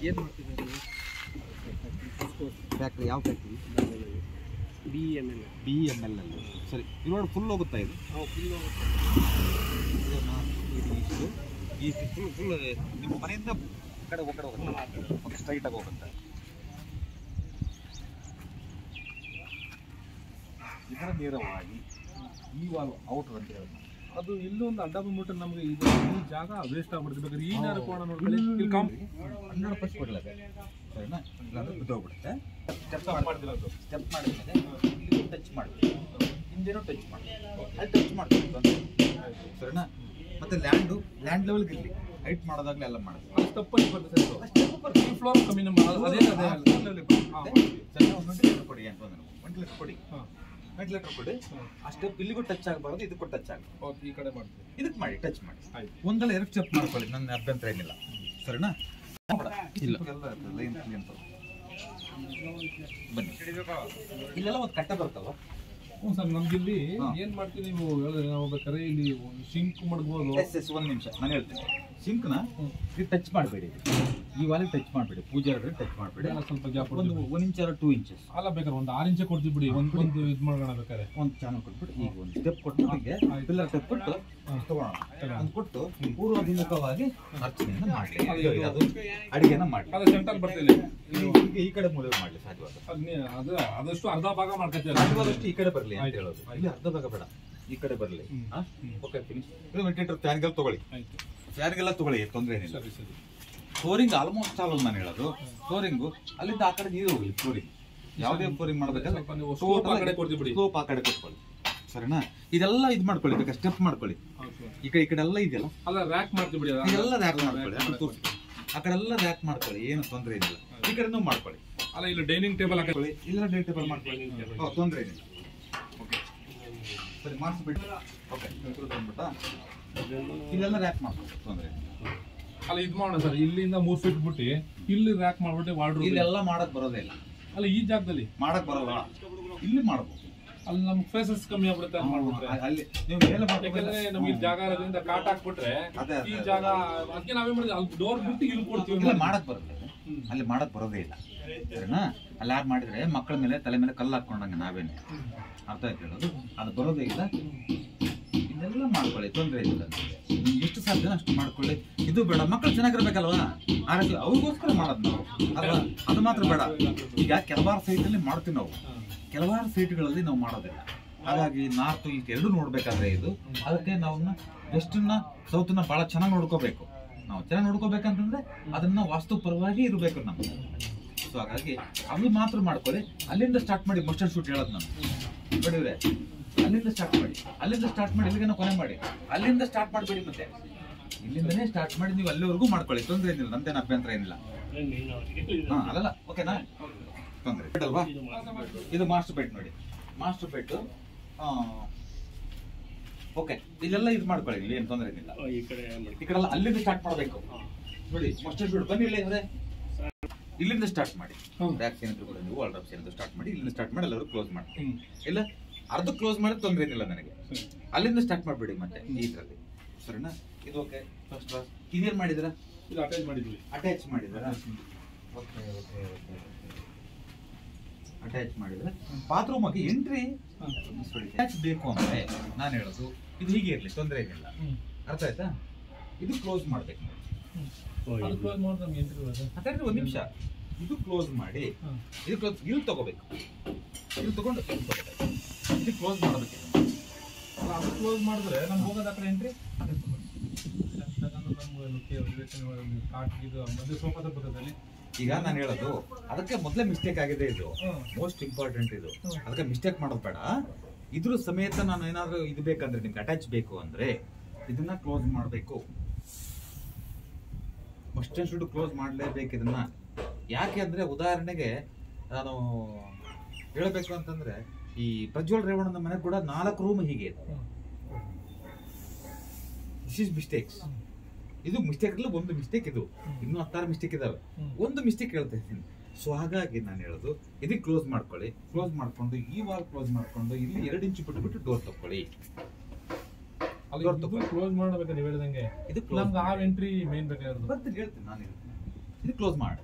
ಏನು ಮಾಡ್ತಿದ್ದಾರೆ ಫ್ಯಾಕ್ಟ್ರಿ? ಯಾವ ಫ್ಯಾಕ್ಟ್ರಿ? BML ಅಲ್ಲಿ. ಸರಿ, ಇವಾಗ ಫುಲ್ ಹೋಗುತ್ತಾ ಇದು? ಫುಲ್ ಹೋಗುತ್ತೆ. ಇಷ್ಟು ಫುಲ್ ನಿಮ್ಮ ಮನೆಯಿಂದ ಕಡೆ ಹೋಗುತ್ತೆ, ಸ್ಟ್ರೈಟಾಗಿ ಹೋಗುತ್ತೆ. ಇದರ ನೇರವಾಗಿ ಈ ವಾಲ್ ಔಟರ್ ಅಂತ ಹೇಳೋದು. ಅದು ಇಲ್ಲೊಂದು ಅಡ್ಡ ಬಂದ್ಬಿಟ್ಟು ನಮಗೆ ಇದು ಈ ಜಾಗ ವೇಸ್ಟ್ ಆಗ್ಬಿಡುತ್ತೆ. ಬೇಕಾದ್ರೆ ಈ ನೇರ ಕೋಣ ನೋಡ್ಕೊಳ್ಳಿ, ಇಲ್ಲಿ 100% ಕೊಡಲೇಬೇಕು. ಸರಿನಾ? ಇಲ್ಲಾಂದ್ರೆ ಬಿದ್ದೋಗ್ಬಿಡುತ್ತೆ. ಸ್ಟೆಪ್ ಮಾಡಿದ್ರದು, ಸ್ಟೆಪ್ ಮಾಡಿದ್ಮೇಲೆ ಇಲ್ಲಿ ಟಚ್ ಮಾಡಿ, ಹಿಂದೆನೂ ಟಚ್ ಮಾಡಿ, ಅಲ್ಲಿ ಟಚ್ ಮಾಡ್ತೀವಿ. ಸರಿನಾ? ಮತ್ತೆ ಲ್ಯಾಂಡ್ ಲೆವೆಲ್ಗೆ ಇರಲಿ, ಹೈಟ್ ಮಾಡೋದಾಗಲಿ ಎಲ್ಲ ಮಾಡೋದು. ಅದು ತಪ್ಪಲ್ಲಿ ಬರ್ತದೆ ಸರ್. ಈ ಫ್ಲೋರ್ ಕಮ್ಮಿ ನಮ್ಮ ಅದೇ ವೆಂಟಿಲೇಟರ್ ಕೊಡಿ ಅಂತ ವೆಂಟಿಲೇಟರ್ ಕೊಡಿ, ವೆಂಟಿಲೇಟರ್ ಕೊಡಿ. ಆ ಸ್ಟೆಪ್ ಇಲ್ಲಿಗೂ ಟಚ್ ಆಗಬಾರ್ದು, ಇದಕ್ಕೂ ಟಚ್ ಆಗಬಾರ್ದು. ಈ ಕಡೆ ಮಾಡ್ತೀವಿ, ಇದಕ್ಕೆ ಮಾಡಿ, ಟಚ್ ಮಾಡಿ. ಒಂದಲ್ಲ 2 ಸ್ಟೆಪ್ ಮಾಡ್ಕೊಳ್ಳಿ, ನನ್ನ ಅಭ್ಯಂತರ ಏನಿಲ್ಲ. ಸರಿನಾ? ಇಲ್ಲ ಬನ್ನಿ, ಇಲ್ಲೆಲ್ಲ ಒಂದು ಕಟ್ಟೆ ಬರ್ತಲ್ವ? ಹ್ಞೂ ಸರ್. ನಮ್ಗಿಲ್ಲಿ ಏನು ಮಾಡ್ತೀವಿ ನೀವು ಹೇಳಿದ್ರೆ ನಾವು ಬೇಕಾದ್ರೆ ಇಲ್ಲಿ ಸಿಂಕ್ ಮಾಡ್ಬೋದು. ಒಂದು ನಿಮಿಷ ನಾನು ಹೇಳ್ತೀನಿ. ಸಿಂಕ್ನ ಇದು ಟಚ್ ಮಾಡಬೇಡಿ, ಈ ವಾಲಿಗೆ ಟಚ್ ಮಾಡಬೇಡಿ, ಪೂಜೆ ಟಚ್ ಮಾಡಬೇಡಿ. ಸ್ವಲ್ಪ ಗ್ಯಾಪ್ ಒಂದು 1 ಇಂಚ್ 2 ಇಂಚಸ್ ಅಲ್ಲ, ಬೇಕಾದ್ರೆ ಒಂದು 6 ಇಂಚೆ ಕೊಡ್ತೀವಿ ಬಿಡಿ. ಒಂದು ಇದು ಮಾಡೋಣ ಬೇಕಾದ್ರೆ ಒಂದು ಚಾನಲ್ ಕೊಟ್ಬಿಟ್ಟು ಈಗ ಒಂದು ಸ್ಟೆಪ್ ಕೊಟ್ಟು ಹೀಗೆ ಪಿಲ್ಲರ್ ಕೊಟ್ಟು ತಗೋಣ. ಒಂದು ಕೊಟ್ಟು ಪೂರ್ವಾಭಿಮುಖವಾಗಿ ಅರ್ಚನೆಯನ್ನು ಮಾಡಲಿ, ಅದು ಅಡಿಗೆನ ಮಾಡಿ. ಅದು ಸೆಂಟರ್ ಬರ್ತಿಲ್ಲ, ಈಗ ಈ ಕಡೆ ಮೂಲೆ ಮಾಡಲಿ ಸಾಧ್ಯವಾದ. ಅದು ಆದಷ್ಟು ಅರ್ಧ ಭಾಗ ಮಾಡ್ಕೊತೀವಿ, ಸಾಧ್ಯವಾದಷ್ಟು ಈ ಕಡೆ ಬರಲಿ ಅಂತ ಹೇಳೋದು. ಇಲ್ಲಿ ಅರ್ಧ ಭಾಗ ಬೇಡ, ಈ ಕಡೆ ಬರಲಿ. Okay, finish. ಇದು ವೆಂಟಿಲೇಟರ್ ಫ್ಯಾನ್ಗೆಲ್ಲ ತಗೊಳ್ಳಿ, ಫ್ಯಾನ್ಗೆಲ್ಲ ತಗೊಳ್ಳಿ, ತೊಂದರೆ ಏನಿಲ್ಲ. ಸರಿ ಸರಿ. ಫ್ಲೋರಿಂಗ್ ಆಲ್ಮೋಸ್ಟ್ ಆಲ್ ನಾನು ಹೇಳೋದು, ಫ್ಲೋರಿಂಗು ಅಲ್ಲಿಂದ ಆ ಕಡೆ ನೀರು ಹೋಗಲಿ. ಫ್ಲೋರಿಂಗ್ ಯಾವುದೇ ಫ್ಲೋರಿಂಗ್ ಮಾಡಬೇಕಲ್ಲ, ಸ್ಲೋಪ್ ಆ ಕಡೆ ಕೊಟ್ಕೊಳ್ಳಿ. ಸರಿನಾ? ಇದೆಲ್ಲ ಇದು ಮಾಡ್ಕೊಳ್ಳಿ, ಬೇಕಾ ಸ್ಟೆಪ್ ಮಾಡ್ಕೊಳ್ಳಿ. ಈ ಕಡೆ ಎಲ್ಲ ಇದೆಯಲ್ಲ, ಅಲ್ಲ ರ್ಯಾಕ್ ಮಾಡ್ತೀವಿ ಬಿಡಿ, ಇದೆಲ್ಲ ರ್ಯಾಕ್ ಮಾಡ್ಕೊಳ್ಳಿ. ಆ ಕಡೆ ಎಲ್ಲ ರ್ಯಾಕ್ ಮಾಡ್ಕೊಳ್ಳಿ, ಏನು ತೊಂದರೆ ಏನಿಲ್ಲ. ಈ ಕಡೆನೂ ಮಾಡ್ಕೊಳ್ಳಿ. ಅಲ್ಲ ಇಲ್ಲಿ ಡೈನಿಂಗ್ ಟೇಬಲ್ ಹಾಕೊಳ್ಳಿ, ಇಲ್ಲ ಡೈನಿಂಗ್ ಟೇಬಲ್ ಮಾಡ್ಕೊಳ್ಳಿ, ತೊಂದರೆ ಏನಿಲ್ಲ. ಓಕೆ ಸರಿ, ಮಾಡಿಸ್ಬಿಟ್ಟು ಓಕೆ ಬಂದ್ಬಿಟ್ಟಾ, ಇಲ್ಲೆಲ್ಲ ರ್ಯಾಕ್ ಮಾಡ್ಕೊಳ್ಳಿ, ತೊಂದರೆ ಏನಿಲ್ಲ. ಅಲ್ಲ ಇದು ಮಾಡೋಣ ಸರ್, ಇಲ್ಲಿಂದ 3 ಫೀಟ್ ಬಿಟ್ಟು ಇಲ್ಲಿ ರ್ಯಾಕ್ ಮಾಡ್ಬಿಟ್ಟು ವಾರ್ಡ್ರೋಬ್. ಇಲ್ಲೆಲ್ಲ ಮಾಡಕ್ ಬರೋದೇ ಇಲ್ಲ. ಅಲ್ಲ ಈ ಜಾಗದಲ್ಲಿ ಮಾಡಕ್ ಬರಲ್ಲ, ಇಲ್ಲಿ ಮಾಡ್ಬೋದು. ಅಲ್ಲಿ ನಮ್ಗೆ ಫೇಸಸ್ ಕಮ್ಮಿ ಆಗ್ಬಿಡುತ್ತೆ ಅಲ್ಲಿ ನೀವು ಮೇಲೆ ಯಾಕಂದ್ರೆ ನಮ್ಗೆ ಜಾಗ ಇರೋದ್ರಿಂದ ಕಾಟ್ ಹಾಕ್ಬಿಟ್ರೆ ಈ ಜಾಗ ಅದಕ್ಕೆ ನಾವೇ ಮಾಡಿದ್ವಿ, ಅಲ್ಲಿ ಡೋರ್ ಬಿಟ್ಟು ಇಲ್ಲಿ ಕೊಡ್ತೀವಿ. ಇಲ್ಲ ಮಾಡಕ್ ಬರುತ್ತೆ, ಅಲ್ಲಿ ಮಾಡಕ್ ಬರೋದೇ ಇಲ್ಲ. ಸರಿನಾ? ಅಲ್ಲಿ ಯಾರು ಮಾಡಿದ್ರೆ ಮಕ್ಕಳ ಮೇಲೆ ತಲೆ ಮೇಲೆ ಕಲ್ಲು ಹಾಕೊಂಡಂಗೆ ನಾವೇನೆ, ಅರ್ಥ ಆಯ್ತು ಹೇಳೋದು. ಅದು ಬರೋದೇ ಇಲ್ಲ. ಇದೆಲ್ಲ ಮಾಡ್ಕೊಳ್ಳಿ, ತೊಂದರೆ ಇಲ್ಲ. ನಿಮ್ಗೆ ಎಷ್ಟು ಸಾಧ್ಯ ಅಷ್ಟು ಮಾಡ್ಕೊಳ್ಳಿ. ಇದು ಬೇಡ, ಮಕ್ಕಳು ಚೆನ್ನಾಗಿರ್ಬೇಕಲ್ವಾ, ಆರೋಗ್ಯ ಅವ್ರಿಗೋಸ್ಕರ ಮಾಡೋದು ನಾವು ಅಲ್ವಾ? ಅದು ಮಾತ್ರ ಬೇಡ. ಈಗ ಕೆಲವಾರು ಸೈಟಲ್ಲಿ ಮಾಡ್ತೀವಿ ನಾವು, ಕೆಲವಾರು ಸೈಟ್ಗಳಲ್ಲಿ ನಾವು ಮಾಡೋದಿಲ್ಲ. ಹಾಗಾಗಿ ನಾರ್ತ್ ಈಸ್ಟ್ ಎರಡು ನೋಡ್ಬೇಕಾದ್ರೆ ಇದು, ಅದಕ್ಕೆ ನಾವು ವೆಸ್ಟನ್ನ ಸೌತ್ನ ಬಹಳ ಚೆನ್ನಾಗಿ ನೋಡ್ಕೋಬೇಕು. ನಾವು ಚೆನ್ನಾಗಿ ನೋಡ್ಕೋಬೇಕಂತಂದ್ರೆ ಅದನ್ನ ವಾಸ್ತುಪರವಾಗಿ ಇರಬೇಕು ನಮ್ಗೆ. ಸೊ ಹಾಗಾಗಿ ಅದು ಮಾತ್ರ ಮಾಡ್ಕೊಳ್ಳಿ. ಅಲ್ಲಿಂದ ಸ್ಟಾರ್ಟ್ ಮಾಡಿ, ಮಸ್ಟರ್ಡ್ ಶೂಟ್ ಹೇಳೋದು ನಾನು ನೋಡಿದ್ರೆ, ಅಲ್ಲಿಂದ ಸ್ಟಾರ್ಟ್ ಮಾಡಿ, ಇಲ್ಲಿಗೆ ಕೊನೆ ಮಾಡಿ, ಅಲ್ಲಿಂದ ಸ್ಟಾರ್ಟ್ ಮಾಡಬೇಡಿ. ಮತ್ತೆ ಇಲ್ಲಿಂದನೇ ಸ್ಟಾರ್ಟ್ ಮಾಡಿ ನೀವು ಅಲ್ಲಿವರೆಗೂ ಮಾಡ್ಕೊಳ್ಳಿ, ತೊಂದರೆ ಏನಿಲ್ಲ, ನಂದೇನು ಅಭ್ಯಂತರ ಏನಿಲ್ಲ. ಅಲ್ಲಲ್ಲ, ಓಕೆನಾ? ತೊಂದರೆ ಅಲ್ವಾ? ಇದು ಮಾಸ್ಟರ್ ಬೆಡ್ ನೋಡಿ, ಮಾಸ್ಟರ್ ಬೆಡ್. ಓಕೆ, ಇಲ್ಲೆಲ್ಲ ಇದು ಮಾಡ್ಕೊಳ್ಳಿ, ಇಲ್ಲಿ ಏನು ತೊಂದರೆ ಏನಿಲ್ಲ. ಈ ಕಡೆ ಅಲ್ಲಿಂದ ಸ್ಟಾರ್ಟ್ ಮಾಡಬೇಕು ನೋಡಿ. ಮಾಸ್ಟರ್ ಬೆಡ್ ಬನ್ನಿ, ಇಲ್ಲಿಂದ ಸ್ಟಾರ್ಟ್ ಮಾಡಿ. ಬ್ಯಾಕ್ ಏನಾದ್ರು ಕೂಡ ನೀವು ವಾಲ್ ಡ್ರಾಪ್ಸ್ ಏನಾದ್ರು ಸ್ಟಾರ್ಟ್ ಮಾಡಿ, ಇಲ್ಲಿಂದ ಸ್ಟಾರ್ಟ್ ಮಾಡಿ ಎಲ್ಲರೂ ಕ್ಲೋಸ್ ಮಾಡಿ. ಇಲ್ಲ ಅರ್ಧ ಕ್ಲೋಸ್ ಮಾಡಿ ತೊಂದರೆ ಏನಿಲ್ಲ ನನಗೆ. ಅಲ್ಲಿಂದ ಸ್ಟಾರ್ಟ್ ಮಾಡಬೇಡಿ ಮತ್ತೆ ಈ ಇದರಲ್ಲಿ. ಸರಿನಾ? ಇದು ಓಕೆ, ಫಸ್ಟ್ ಕ್ಲಾಸ್. ಇದೇನು ಮಾಡಿದ್ರ? ಇದು ಅಟ್ಯಾಚ್ ಮಾಡಿದ್ವಿ. ಅಟ್ಯಾಚ್ ಮಾಡಿದ್ರ? ಓಕೆ ಓಕೆ ಓಕೆ, ಅಟ್ಯಾಚ್ ಮಾಡಿದ್ರೆ ಬಾತ್ರೂಮ್ ಆಗಿ ಎಂಟ್ರಿ ಅಟ್ಯಾಚ್ ಬೇಕು ಅಂದ್ರೆ ನಾನು ಹೇಳೋದು ಇದು ಹೀಗೆ ಇರಲಿ, ತೊಂದರೆ ಏನಿಲ್ಲ. ಅರ್ಥ ಆಯ್ತಾ? ಇದು ಕ್ಲೋಸ್ ಮಾಡ್ಬೇಕು. ಯಾಕಂದ್ರೆ 1 ನಿಮಿಷ ಇದು ಕ್ಲೋಸ್ ಮಾಡಿ, ಇದು ಕ್ಲೋಸ್ ಇಲ್ಲಿ ತಗೋಬೇಕು, ಇಲ್ಲಿ ತಗೊಂಡು ಇದು ಕ್ಲೋಸ್ ಮಾಡಬೇಕು. ಅದು ಕ್ಲೋಸ್ ಮಾಡಿದ್ರೆ ನಮ್ಗೆ ಹೋಗೋದು ಆ ಕಡೆ ಎಂಟ್ರಿ. ಈಗ ನಾನು ಹೇಳೋದು ಅದಕ್ಕೆ ಮೊದಲೇ ಮಿಸ್ಟೇಕ್ ಆಗಿದೆ. ಇದು ಮೋಸ್ಟ್ ಇಂಪಾರ್ಟೆಂಟ್. ಇದು ಅದಕ್ಕೆ ಮಿಸ್ಟೇಕ್ ಮಾಡೋದು ಬೇಡ. ಇದ್ರ ಸಮೇತ ನಾನು ಏನಾದ್ರು ಇದು ಬೇಕಂದ್ರೆ, ನಿಮ್ಗೆ ಅಟ್ಯಾಚ್ ಬೇಕು ಅಂದ್ರೆ ಇದನ್ನ ಕ್ಲೋಸ್ ಮಾಡಬೇಕು. ಮಸ್ಟ್ ಅಂಡ್ ಶುಡ್ ಕ್ಲೋಸ್ ಮಾಡಲೇಬೇಕು ಇದನ್ನ. ಯಾಕೆ ಅಂದ್ರೆ, ಉದಾಹರಣೆಗೆ ನಾನು ಹೇಳಬೇಕು ಅಂತಂದ್ರೆ, ಈ ಪ್ರಜ್ವಲ್ ರೇವಣ್ಣನ ಮನೆ ಕೂಡ 4 ರೂಮ್ ಹೀಗೆ ಇದೆ. This is mistakes. ಇದು ಮಿಸ್ಟೇಕ್ ಇಲ್ಲ, ಒಂದು ಮಿಸ್ಟೇಕ್. ಇದು ಇನ್ನೂ 16 ಮಿಸ್ಟೇಕ್ ಇದಾವೆ. ಒಂದು ಮಿಸ್ಟೇಕ್ ಹೇಳ್ತಾ ಇದ್ದೀನಿ. ಸೊ ಹಾಗಾಗಿ ನಾನು ಹೇಳೋದು, ಇದಕ್ಕೆ ಕ್ಲೋಸ್ ಮಾಡ್ಕೊಳ್ಳಿ. ಕ್ಲೋಸ್ ಮಾಡ್ಕೊಂಡು ಈ ವಾಲ್ ಕ್ಲೋಸ್ ಮಾಡ್ಕೊಂಡು ಇಲ್ಲಿ 2 ಇಂಚು ಬಿಟ್ಬಿಟ್ಟು ಡೋರ್ ತಗೊಳ್ಳಿ. ಕ್ಲೋಸ್ ಮಾಡಬೇಕು ನೀವು ಹೇಳಿದಂಗೆ. ಇದು ನಮ್ಗೆ ಆ ಎಂಟ್ರಿ ಮೇನ್ ಬೇಕಾಗಿರೋದು. ಬರ್ತೀನಿ, ಹೇಳ್ತೀನಿ ನಾನು. ಇದು ಕ್ಲೋಸ್ ಮಾಡಿ,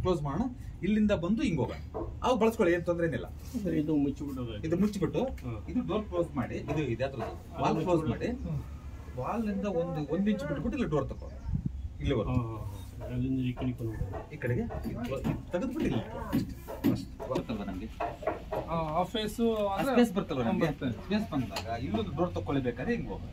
ಕ್ಲೋಸ್ ಮಾಡೋಣ. ಇಲ್ಲಿಂದ ಬಂದು ಹಿಂಗ್ ಹೋಗೋಣ. ಅವು ಬಳಸ್ಕೊಳ್ಳಿ, ಏನ್ ತೊಂದ್ರೆ ಏನಿಲ್ಲ. ಇದು ಮುಚ್ಚಿಬಿಟ್ಟು ಇದು ಮುಚ್ಚಿಬಿಟ್ಟು ಇದು ಡೋರ್ ಕ್ಲೋಸ್ ಮಾಡಿ, ಇದು ಇದೆ ಹತ್ರ ವಾಲ್ ಕ್ಲೋಸ್ ಮಾಡಿ, ವಾಲ್ ಇಂದ ಒಂದ್ ಇಂಚ್ ಬಿಟ್ಬಿಟ್ಟು ಇಲ್ಲಿ ಡೋರ್ ತಗೋ, ಇಲ್ಲಿವರೆಗೂ ಈ ಕಡೆಗೆ ತೆಗೆದ್ಬಿಟ್ಟು ಇಲ್ಲಿ ಬರುತ್ತಲ್ವ ನಮ್ಗೆ ಸ್ಪೇಸ್ ಬರ್ತಲ್ವ ನಮ್ಗೆ. ಸ್ಪೇಸ್ ಬಂದಾಗ ಇಲ್ಲೊಂದು ಡೋರ್ ತಗೊಳ್ಬೇಕಾದ್ರೆ ಹಿಂಗ್ ಹೋಗೋಣ.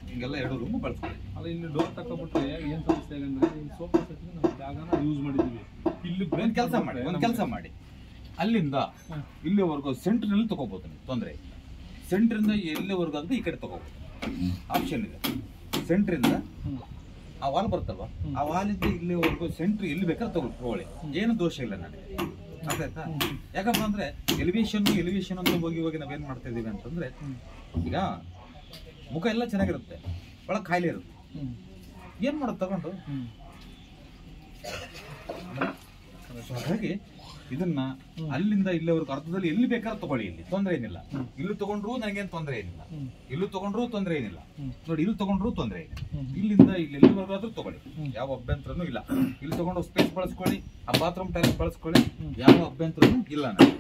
ಹಿಂಗೆಲ್ಲ 2 ರೂಮ್ ಬಳಸ್ಕೊಳ್ಳಿ. ಅಲ್ಲ ಇಲ್ಲಿ ಡೋರ್ ತಗೊಬಿಟ್ರೆ ಏನ್ ಸಮಸ್ಯೆ ಅಂದ್ರೆ ಸೋಫಾ ಸೆಟ್ ನಾವು ಜಾಗನ ಯೂಸ್ ಮಾಡಿದೀವಿ. ಇಲ್ಲಿ ಒಂದ್ ಕೆಲಸ ಮಾಡಿ ಅಲ್ಲಿಂದ ಇಲ್ಲಿವರೆಗೂ ಸೆಂಟ್ರಿನಲ್ಲಿ ತಗೋಬಹುದು ನೀವು, ತೊಂದರೆ. ಸೆಂಟ್ರಿಂದ ಎಲ್ಲಿವರೆಗೂ ಅಂತ ಈ ಕಡೆ ತಗೋಬಹುದು, ಆಪ್ಷನ್ ಇದೆ. ಸೆಂಟ್ರಿಂದ ಆ ವಾಲ್ ಬರ್ತಲ್ವಾ, ಆ ವಾಲಿಂದ ಇಲ್ಲಿವರೆಗೂ ಸೆಂಟ್ರ್ ಎಲ್ಲಿ ಬೇಕಾದ್ರೆ ತಗೊಳ್ಳಿ, ಏನು ದೋಷ ಇಲ್ಲ ನನಗೆ. ಅರ್ಥ ಆಯ್ತಾ? ಯಾಕಪ್ಪ ಅಂದ್ರೆ ಎಲಿವೇಶನ್ ಅಂತ ಹೋಗಿ ನಾವೇನ್ ಮಾಡ್ತಾ ಇದೀವಿ ಅಂತಂದ್ರೆ, ಈಗ ಮುಖ ಎಲ್ಲ ಚೆನ್ನಾಗಿರುತ್ತೆ, ಒಳಗೆ ಖಾಲಿ ಇರುತ್ತೆ. ಏನ್ ಮಾಡೋದು ತಗೊಂಡು, ಹಾಗಾಗಿ ಇದನ್ನ ಅಲ್ಲಿಂದ ಇಲ್ಲಿವರೆಗೂ ಅರ್ಧದಲ್ಲಿ ಎಲ್ಲಿ ಬೇಕಾದ್ರೂ ತಗೊಳ್ಳಿ, ಇಲ್ಲಿ ತೊಂದರೆ ಏನಿಲ್ಲ. ಇಲ್ಲಿ ತಗೊಂಡ್ರು ನನಗೇನು ತೊಂದರೆ ಏನಿಲ್ಲ, ಇಲ್ಲಿ ತಗೊಂಡ್ರು ತೊಂದರೆ ಏನಿಲ್ಲ ನೋಡಿ, ಇಲ್ಲಿ ತಗೊಂಡ್ರು ತೊಂದರೆ ಇಲ್ಲ. ಇಲ್ಲಿಂದ ಎಲ್ಲಿವರೆಗೂ ಆದ್ರೂ ತಗೊಳ್ಳಿ, ಯಾವ ಅಭ್ಯಂತರನೂ ಇಲ್ಲ. ಇಲ್ಲಿ ತಗೊಂಡು ಸ್ಪೇಸ್ ಬಳಸ್ಕೊಳ್ಳಿ, ಆ ಬಾತ್ರೂಮ್ ಟೈಲ್ಸ್ ಬಳಸ್ಕೊಳ್ಳಿ, ಯಾವ ಅಭ್ಯಂತರನೂ ಇಲ್ಲ ನನಗೆ.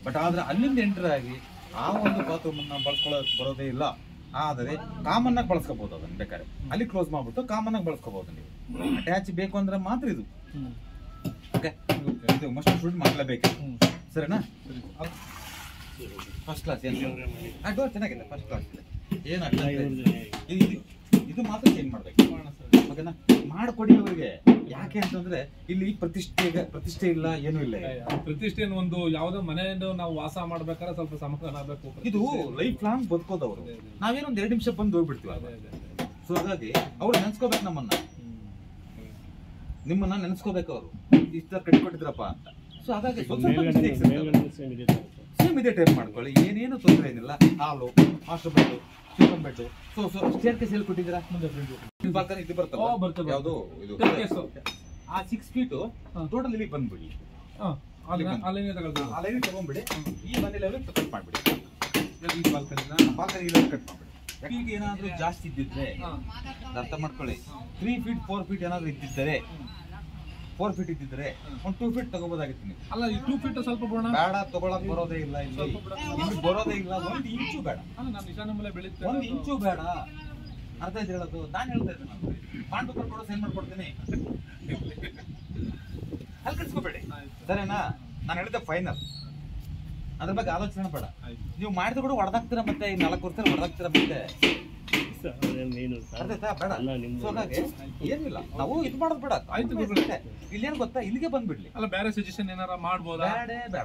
ಬಟ್ ಆದ್ರೆ ಅಲ್ಲಿಂದ ಎಂಟರ್ ಆಗಿ ಆ ಒಂದು ಬಾತ್ರೂಮ್ ಅನ್ನ ಬಳಸ್ಕೊಳ್ಳೋಕೆ ಬರೋದೇ ಇಲ್ಲ. ಆದರೆ ಕಾಮನ್ ಆಗಿ ಬಳಸ್ಕೋಬಹುದು, ಅದನ್ನ ಬೇಕಾದ್ರೆ ಅಲ್ಲಿ ಕ್ಲೋಸ್ ಮಾಡ್ಬಿಟ್ಟು ಕಾಮನ್ ಆಗಿ ಬಳಸ್ಕೋಬಹುದು ನೀವು. ಅಟ್ಯಾಚ್ ಬೇಕು ಅಂದ್ರೆ ಮಾತ್ರ ಇದು. ಓಕೆ, ಇದು ಮಸ್ಟ್ ಶೂಟ್ ಮಾಡಲೇಬೇಕು, ಸರಿನಾ? ಫಸ್ಟ್ ಕ್ಲಾಸ್ ಏನು ಡೋರ್ ಚೆನ್ನಾಗಿದೆ, ಫಸ್ಟ್ ಕ್ಲಾಸ್ ಇದೆ. ಏನಾಗ್ತದೆ ಇದು ಮಾತ್ರ ಚೇಂಜ್ ಮಾಡ್ಬೇಕು, ಓಕೆನಾ? ಮಾಡ್ಕೊಡಿ ಅವರಿಗೆ. ಯಾಕೆ ಅಂತಂದ್ರೆ ಇಲ್ಲಿ ಪ್ರತಿಷ್ಠೆ ಇಲ್ಲ, ಏನೂ ಇಲ್ಲ. ಪ್ರತಿಷ್ಠೆ ಒಂದು ಯಾವ್ದೋ ಮನೆಯನ್ನು ನಾವು ವಾಸ ಮಾಡ್ಬೇಕಾದ್ರೆ ಸ್ವಲ್ಪ ಸಮಾಧಾನ ಆಗ್ಬೇಕು. ಇದು ಲೈಫ್ ಲಾಂಗ್ ಬದುಕೋದವ್ರು, ನಾವೇನೊಂದ್ 2 ನಿಮಿಷ ಬಂದು ಹೋಗ್ಬಿಡ್ತೀವಿ. ಸೊ ಹಾಗಾಗಿ ಅವ್ರು ನೆನ್ಸ್ಕೋಬೇಕು, ನಿಮ್ಮನ್ನ ನೆನ್ಸ್ಕೋಬೇಕು. ಅವರು ಇಷ್ಟ ಕಟ್ಕೊಟ್ಟಿದ್ರಪ್ಪ ಅಂತ. ಸೊ ಹಾಗಾಗಿ ಸೇಮ್ ಇದೇ ಟೈಪ್ ಮಾಡ್ಕೊಳ್ಳಿ, ಏನೇನು ತೊಂದರೆ ಏನಿಲ್ಲ. ಹಾಲು, master bed, chicken bed, stair case ಎಲ್ಲಿ ಕೊಟ್ಟಿದ್ದೀರಾ? ಮುಂದೆ ಇದು ಬರ್ತದೆ, ಯಾವುದು ಇದು ಆ 6 ಫೀಟ್ ಟೋಟಲ್ ಇಲ್ಲಿ ಬಂದ್ಬಿಡಿ, ತಗೊಂಡ್ಬಿಡಿ. ಈ ಮನೇಲಿ ಕಟ್ ಮಾಡ್ಬಿಡಿ, ಬಾಲ್ಕನಿ ಕಟ್ ಮಾಡ್ಬಿಡಿ. ಈಗ ಏನಾದ್ರೂ ಜಾಸ್ತಿ ಇದ್ದಿದ್ರೆ ಅರ್ಥ ಮಾಡ್ಕೊಳ್ಳಿ, 3 ಫೀಟ್ 4 ಫೀಟ್ ಏನಾದ್ರು ಇದ್ದಿದ್ದರೆ, 4 ಫೀಟ್ ಇದ್ದಿದ್ರೆ ಒಂದು 2 ಫೀಟ್ ತಗೋಬೋದಾಗಿತ್ತು ನೀವು. ಅಲ್ಲ, ಈ 2 ಫೀಟ್ ಸ್ವಲ್ಪ ಬೇಡ, ತಗೊಳಕ್ ಬರೋದೇ ಇಲ್ಲ, ಇಲ್ಲಿ ಬರೋದೇ ಇಲ್ಲ. 1 ಇಂಚು ಬೇಡ, 1 ಇಂಚು ಬೇಡ. ಅರ್ಥ ಇದೆ ಹೇಳೋದು? ನಾನು ಹೇಳ್ತಾ ಇದ್ದೇನೆ, ಪಾಂಡು ಬರ್ಕೊಡೋ ಸೈನ್ ಮಾಡ್ಕೊಡ್ತೀನಿ, ಅಲ್ಲಿ ಕಟ್ಸ್ಕೋಬೇಡಿ, ಸರಿನಾ? ನಾನು ಹೇಳಿದ್ದೆ ಫೈನಲ್, ಅದ್ರ ಬಗ್ಗೆ ಆಲೋಚನೆ ಬೇಡ. ನೀವು ಮಾಡಿದ ಕೂಡ ಹೊಡೆದಾಗ್ತೀರ, ಮತ್ತೆ ಈ 4 ವರ್ಷ ಹೊಡೆದಾಗ್ತೀರ ಮತ್ತೆ. ಏನಿಲ್ಲ, ನಾವು ಇದು ಮಾಡೋದು ಬೇಡ. ಇಲ್ಲೇನು ಗೊತ್ತಾ, ಇಲ್ಲಿಗೆ ಬಂದ್ಬಿಡ್ಲಿ. ಅಲ್ಲ, ಬೇರೆ ಸಜೆಷನ್ ಏನಾರ ಮಾಡ್ಬೋದಾ? ಬೇಡ,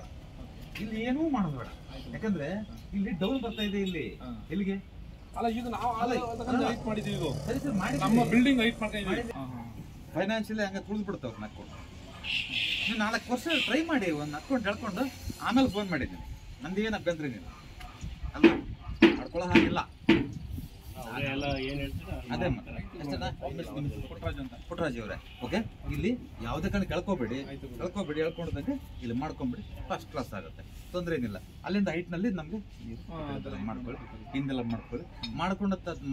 ಇಲ್ಲಿ ಏನೂ ಮಾಡೋದು ಬೇಡ. ಯಾಕಂದ್ರೆ ಇಲ್ಲಿ ಡೌನ್ ಬರ್ತಾ ಇದೆ. ಇಲ್ಲಿ ಎಲ್ಲಿಗೆ? ಅಲ್ಲ, ಈಗ ನಾವು ಹೈಟ್ ಮಾಡಿದೀವಿ, ಇದು ಸರಿ ಸರಿ ಮಾಡಿ ನಮ್ಮ ಬಿಲ್ಡಿಂಗ್ ಹೈಟ್ ಮಾಡ್ಕೊಂಡಿದ್ದೀವಿ. ಫೈನಾನ್ಷಿಯಲಿ ಹಂಗೆ ತುಳಿದು ಬಿಡ್ತಾವ್. ನಕ್ಕೊಂಡು ನೀವು 4 ವರ್ಷ ಟ್ರೈ ಮಾಡಿ, ಒಂದು ನಕ್ಕೊಂಡು ಹೇಳ್ಕೊಂಡು ಆಮೇಲೆ ಫೋನ್ ಮಾಡಿದ್ದೀನಿ. ನಂದು ಏನು ಅಭ್ಯಂತರ ಏನಿಲ್ಲ, ಅಲ್ಲ ಮಾಡ್ಕೊಳ್ಳೋ ಹಾಗಿಲ್ಲ. ಅದೇ ಪುಟ್ಟರಾಜ್ ಅವರೇ, ಓಕೆ. ಇಲ್ಲಿ ಯಾವುದೇ ಕಾರಣ ಕೇಳ್ಕೋಬೇಡಿ, ಹೇಳ್ಕೊಂಡಂಗೆ ಇಲ್ಲಿ ಮಾಡ್ಕೊಂಬಿಡಿ, ಫಸ್ಟ್ ಕ್ಲಾಸ್ ಆಗುತ್ತೆ, ತೊಂದರೆ ಏನಿಲ್ಲ. ಅಲ್ಲಿಂದ ಹೈಟ್ ನಲ್ಲಿ ನಮ್ಗೆ ಮಾಡ್ಕೊಳ್ಳಿ, ಹಿಂದೆಲ್ಲ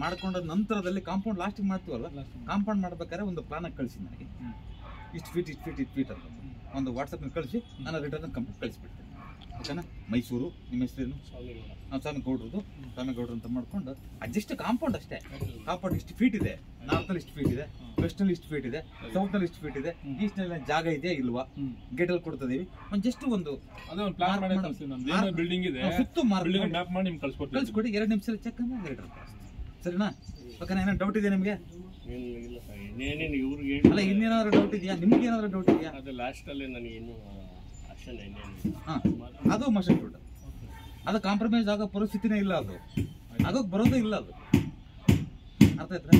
ಮಾಡ್ಕೊಂಡ ನಂತರದಲ್ಲಿ ಕಾಂಪೌಂಡ್ ಲಾಸ್ಟಿಗೆ ಮಾಡ್ತೀವಲ್ಲ, ಕಾಂಪೌಂಡ್ ಮಾಡ್ಬೇಕಾದ್ರೆ ಒಂದು ಪ್ಲಾನ್ ಕಳಿಸಿ ನನಗೆ, ಇಷ್ಟು ಫೀಟ್ ಅಂತ ಒಂದು ವಾಟ್ಸಪ್ನಲ್ಲಿ ಕಳಿಸಿ, ನಾನು ರಿಟರ್ನ್ ಕಂಪ್ಲೀಟ್ ಕಳಿಸ್ಬಿಡ್ತೀನಿ, ಓಕೆನಾ? ಮೈಸೂರು, ನಿಮ್ಮ ಹೆಸರೇನು? ಸ್ವಾಮಿಗೌಡ್ರದ್ದು, ಸ್ವಾಮಿಗೌಡ್ರು ಅಂತ ಮಾಡ್ಕೊಂಡು ಅಡ್ಜಸ್ಟ್ ಕಾಂಪೌಂಡ್ ಅಷ್ಟೇ. ಕಾಂಪೌಂಡ್ ಇಷ್ಟು ಫೀಟ್ ಇದೆ, ನಾರ್ತಲ್ಲಿ ಇಷ್ಟು ಫೀಟ್ ಇದೆ, ವೆಸ್ಟಲ್ಲಿ ಇಷ್ಟು ಫೀಟ್ ಇದೆ, ಸೌತ್ನಲ್ಲಿ ಇಷ್ಟು ಫೀಟ್ ಇದೆ, ಈಸ್ಟ್ನಲ್ಲಿ ಜಾಗ ಇದೆ ಇಲ್ವಾ, ಗೇಟಲ್ಲಿ ಕೊಡ್ತಿದೀವಿ. ಜಸ್ಟ್ ಒಂದು ಬಿಲ್ಡಿಂಗ್ ಇದೆ, ಸುತ್ತು ಕಳಿಸ್ಕೊಡಿ, 2 ನಿಮಿಷದಲ್ಲಿ ಚೆಕ್ ಅಂದ್ರೆ ಸರಿನಾ? ಓಕೆನಾ? ಏನೋ ಡೌಟ್ ಇದೆ ನಿಮಗೆ? ಅಲ್ಲ, ಇನ್ನೇನಾದ್ರು ಡೌಟ್ ಇದೆಯಾ? ನಿಮ್ಗೆ ಏನಾದ್ರು ಡೌಟ್ ಇದೆಯಾ? ಅದು ಮಷನ್ ಶೂಟ್, ಅದು ಕಾಂಪ್ರಮೈಸ್ ಆಗೋ ಪರಿಸ್ಥಿತಿನೇ ಇಲ್ಲ, ಅದು ಆಗೋಕ್ ಬರೋದೇ ಇಲ್ಲ. ಅದು ಅರ್ಥ ಆಯ್ತಾ?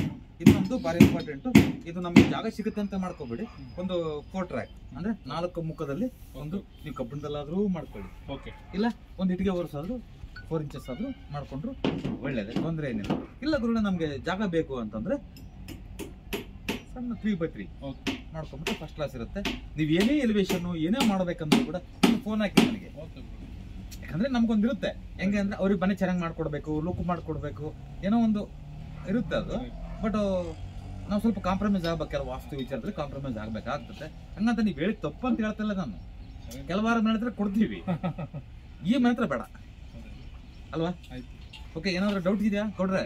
ಇನ್ನೊಂದು ಭಾರಿ ಇಂಪಾರ್ಟೆಂಟು, ಇದು ನಮ್ಗೆ ಜಾಗ ಸಿಗುತ್ತೆ ಅಂತ ಮಾಡ್ಕೋಬೇಡಿ. ಒಂದು 4 ಟ್ರ್ಯಾಕ್ ಅಂದ್ರೆ 4 ಮುಖದಲ್ಲಿ ಒಂದು ನೀವು ಕಬ್ಬಿಣದಲ್ಲಾದ್ರೂ ಮಾಡ್ಕೊಳ್ಳಿ, ಓಕೆ. ಇಲ್ಲ ಒಂದು ಇಟ್ಟಿಗೆ ವರ್ಷಾದ್ರೂ 4 ಇಂಚಸ್ ಆದ್ರೂ ಮಾಡ್ಕೊಂಡ್ರು ಒಳ್ಳೇದೇ, ತೊಂದರೆ ಏನಿಲ್ಲ. ಇಲ್ಲ ಗುರುಗಳೇ, ನಮ್ಗೆ ಜಾಗ ಬೇಕು ಅಂತಂದ್ರೆ ಸಣ್ಣ 3x3 ಮಾಡ್ಕೊಂಡ್ಬಿಟ್ಟು ಫಸ್ಟ್ ಕ್ಲಾಸ್ ಇರುತ್ತೆ. ನೀವು ಏನೇ ಎಲಿವೇಶನ್ ಏನೇ ಮಾಡ್ಬೇಕಂದ್ರೂ ಕೂಡ ಫೋನ್ ಹಾಕಿ ನನಗೆ, ಯಾಕಂದ್ರೆ ನಮ್ಗೊಂದಿರುತ್ತೆ ಹೆಂಗೆ ಅಂದ್ರೆ ಅವ್ರಿಗೆ ಮನೆ ಚೆನ್ನಾಗಿ ಮಾಡ್ಕೊಡ್ಬೇಕು, ಲುಕ್ ಮಾಡ್ಕೊಡ್ಬೇಕು, ಏನೋ ಒಂದು ಇರುತ್ತೆ ಅದು. ಬಟ್ ನಾವು ಸ್ವಲ್ಪ ಕಾಂಪ್ರಮೈಸ್ ಆಗ್ಬೇಕಲ್ಲ, ವಾಸ್ತು ವಿಚಾರದಲ್ಲಿ ಕಾಂಪ್ರಮೈಸ್ ಆಗ್ಬೇಕಾಗ್ತದೆ. ಹಂಗಂತ ನೀವು ಹೇಳಿ ತಪ್ಪು ಅಂತ ಹೇಳ್ತಿಲ್ಲ ನಾನು. ಕೆಲವಾರು ಮನೆ ಹತ್ರ ಕೊಡ್ತೀವಿ, ಈ ಮನೆ ಹತ್ರ ಬೇಡ ಅಲ್ವಾ? ಓಕೆ, ಏನಾದ್ರು ಡೌಟ್ ಇದೆಯಾ ಕೊಡ್ರೆ?